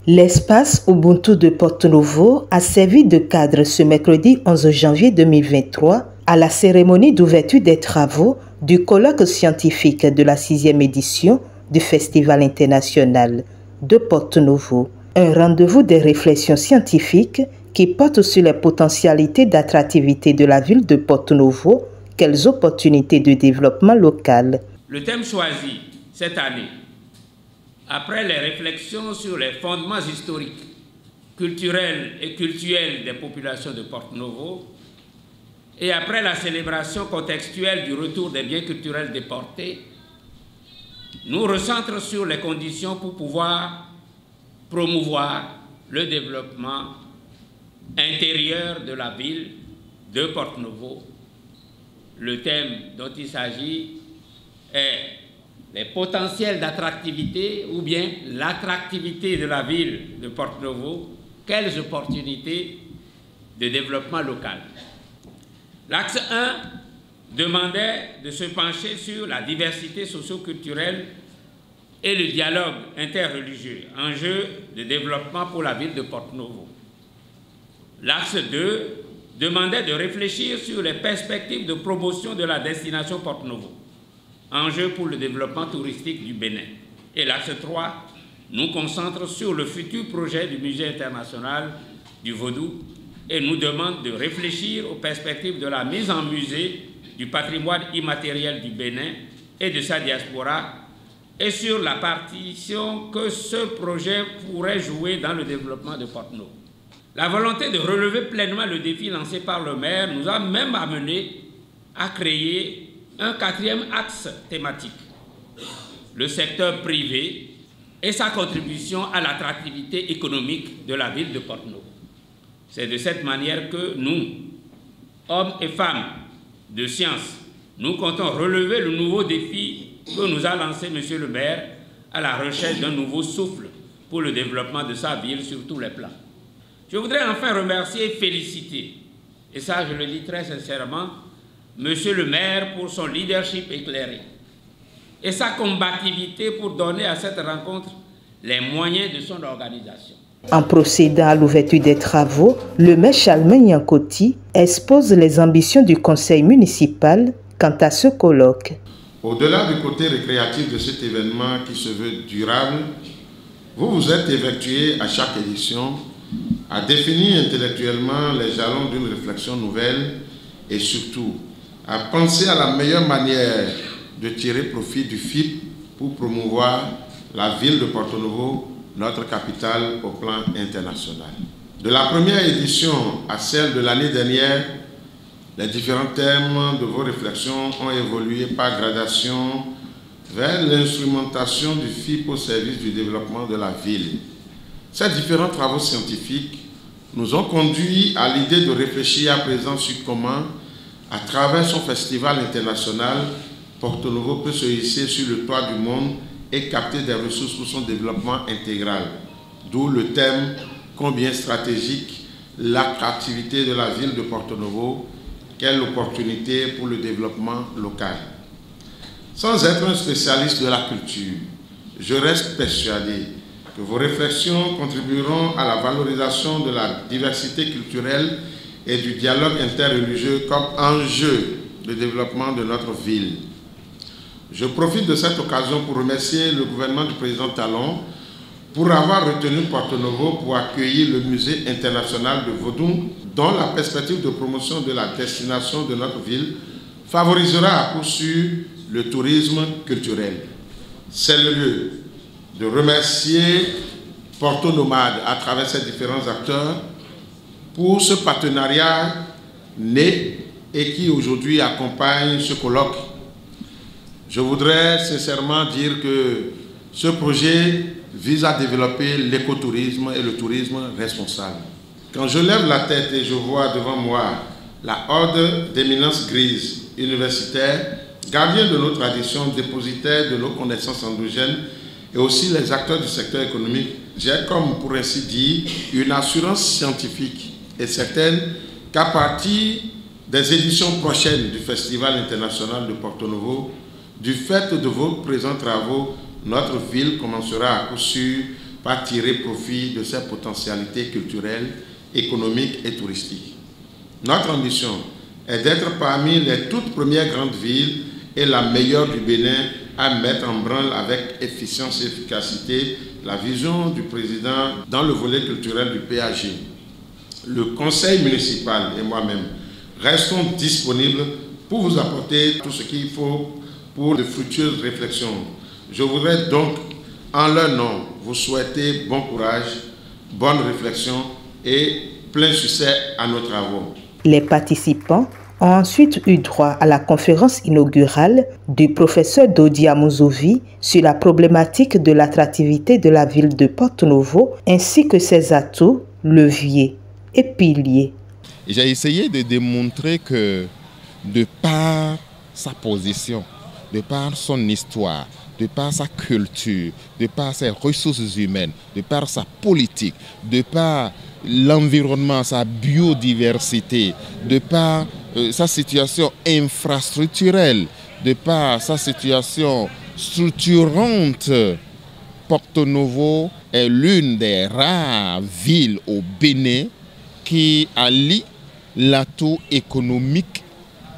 L'espace Ubuntu de Porto Novo a servi de cadre ce mercredi 11 janvier 2023 à la cérémonie d'ouverture des travaux du colloque scientifique de la 6e édition du Festival international de Porto Novo. Un rendez-vous des réflexions scientifiques qui porte sur les potentialités d'attractivité de la ville de Porto Novo, quelles opportunités de développement local. Le thème choisi cette année, après les réflexions sur les fondements historiques, culturels et cultuels des populations de Porto Novo, et après la célébration contextuelle du retour des biens culturels déportés, nous recentre sur les conditions pour pouvoir promouvoir le développement intérieur de la ville de Porto Novo. Le thème dont il s'agit est les potentiels d'attractivité ou bien l'attractivité de la ville de Porto Novo, quelles opportunités de développement local. L'axe 1 demandait de se pencher sur la diversité socio-culturelle et le dialogue interreligieux, enjeu de développement pour la ville de Porto Novo. L'axe 2 demandait de réfléchir sur les perspectives de promotion de la destination Porto Novo, enjeu pour le développement touristique du Bénin. Et l'axe 3 nous concentre sur le futur projet du Musée international du Vaudou et nous demande de réfléchir aux perspectives de la mise en musée du patrimoine immatériel du Bénin et de sa diaspora et sur la partition que ce projet pourrait jouer dans le développement de Porto Novo. La volonté de relever pleinement le défi lancé par le maire nous a même amené à créer un 4e axe thématique, le secteur privé et sa contribution à l'attractivité économique de la ville de Porto Novo. C'est de cette manière que nous, hommes et femmes de science, nous comptons relever le nouveau défi que nous a lancé M. le maire à la recherche d'un nouveau souffle pour le développement de sa ville sur tous les plans. Je voudrais enfin remercier et féliciter, et ça je le dis très sincèrement, Monsieur le maire pour son leadership éclairé et sa combativité pour donner à cette rencontre les moyens de son organisation. En procédant à l'ouverture des travaux, le maire Chalmin Yankoti expose les ambitions du conseil municipal quant à ce colloque. Au-delà du côté récréatif de cet événement qui se veut durable, vous vous êtes évertué à chaque édition à définir intellectuellement les jalons d'une réflexion nouvelle et surtout à penser à la meilleure manière de tirer profit du FIP pour promouvoir la ville de Porto Novo, notre capitale au plan international. De la première édition à celle de l'année dernière, les différents thèmes de vos réflexions ont évolué par gradation vers l'instrumentation du FIP au service du développement de la ville. Ces différents travaux scientifiques nous ont conduits à l'idée de réfléchir à présent sur comment, à travers son festival international, Porto Novo peut se hisser sur le toit du monde et capter des ressources pour son développement intégral. D'où le thème combien stratégique, l'attractivité de la ville de Porto Novo, quelle opportunité pour le développement local. Sans être un spécialiste de la culture, je reste persuadé que vos réflexions contribueront à la valorisation de la diversité culturelle et du dialogue interreligieux comme enjeu de développement de notre ville. Je profite de cette occasion pour remercier le gouvernement du président Talon pour avoir retenu Porto Novo pour accueillir le musée international de Vaudou, dont la perspective de promotion de la destination de notre ville favorisera à coup sûr le tourisme culturel. C'est le lieu de remercier Porto Nomade à travers ses différents acteurs pour ce partenariat né et qui aujourd'hui accompagne ce colloque. Je voudrais sincèrement dire que ce projet vise à développer l'écotourisme et le tourisme responsable. Quand je lève la tête et je vois devant moi la horde d'éminences grises universitaires, gardiens de nos traditions, dépositaires de nos connaissances endogènes et aussi les acteurs du secteur économique, j'ai comme pour ainsi dire une assurance scientifique et certaine qu'à partir des éditions prochaines du Festival international de Porto Novo, du fait de vos présents travaux, notre ville commencera à coup sûr par tirer profit de ses potentialités culturelles, économiques et touristiques. Notre ambition est d'être parmi les toutes premières grandes villes et la meilleure du Bénin à mettre en branle avec efficience et efficacité la vision du président dans le volet culturel du PAG. Le conseil municipal et moi-même restons disponibles pour vous apporter tout ce qu'il faut pour de fructueuses réflexions. Je voudrais donc, en leur nom, vous souhaiter bon courage, bonne réflexion et plein succès à nos travaux. Les participants ont ensuite eu droit à la conférence inaugurale du professeur Dodia Mouzovi sur la problématique de l'attractivité de la ville de Porto-Novo ainsi que ses atouts, leviers et piliers. J'ai essayé de démontrer que de par sa position, de par son histoire, de par sa culture, de par ses ressources humaines, de par sa politique, de par l'environnement, sa biodiversité, de par sa situation infrastructurelle, de par sa situation structurante, Porto-Novo est l'une des rares villes au Bénin qui allie l'atout économique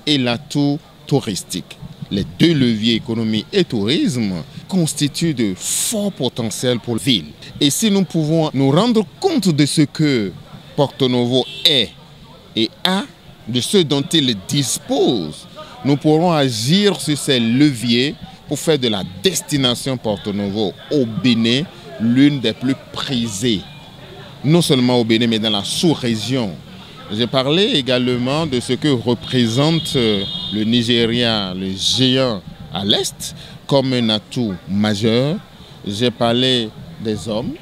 et l'atout touristique. Les deux leviers, économie et tourisme, constituent de forts potentiels pour la ville. Et si nous pouvons nous rendre compte de ce que Porto-Novo est et a, de ce dont il dispose, nous pourrons agir sur ces leviers pour faire de la destination Porto-Novo au Bénin l'une des plus prisées, non seulement au Bénin, mais dans la sous-région. J'ai parlé également de ce que représente le Nigeria, le géant à l'Est, comme un atout majeur. J'ai parlé des hommes,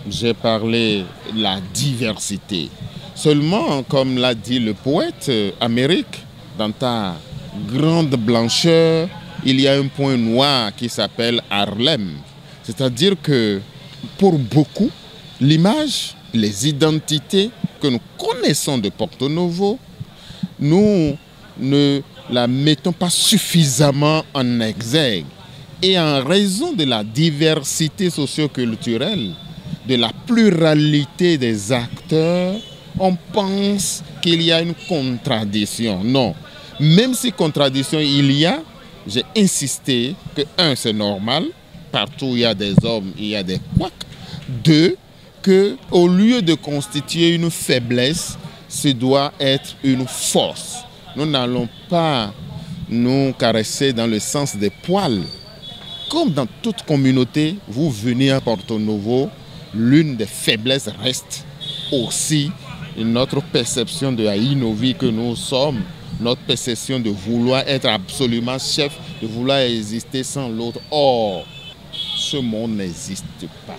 j'ai parlé de la diversité. Seulement, comme l'a dit le poète, Amérique, dans ta grande blancheur, il y a un point noir qui s'appelle Harlem. C'est-à-dire que pour beaucoup, l'image, les identités que nous connaissons de Porto-Novo, nous ne la mettons pas suffisamment en exergue. Et en raison de la diversité socio-culturelle, de la pluralité des acteurs, on pense qu'il y a une contradiction. Non, même si contradiction il y a, j'ai insisté que, un, c'est normal, partout où il y a des hommes, il y a des couacs. Deux, qu'au lieu de constituer une faiblesse, ce doit être une force. Nous n'allons pas nous caresser dans le sens des poils. Comme dans toute communauté, vous venez à Porto-Novo, l'une des faiblesses reste aussi notre perception de la vie que nous sommes, notre perception de vouloir être absolument chef, de vouloir exister sans l'autre. Or, ce monde n'existe pas.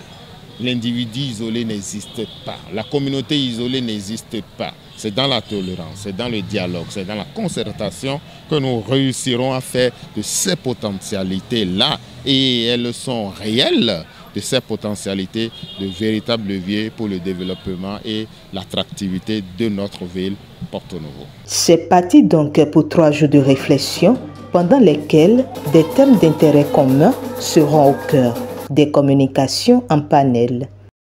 L'individu isolé n'existe pas. La communauté isolée n'existe pas. C'est dans la tolérance, c'est dans le dialogue, c'est dans la concertation que nous réussirons à faire de ces potentialités-là. Et elles sont réelles, de ces potentialités, de véritables leviers pour le développement et l'attractivité de notre ville, Porto-Novo. C'est parti donc pour 3 jours de réflexion pendant lesquels des thèmes d'intérêt commun seront au cœur des communications en panel.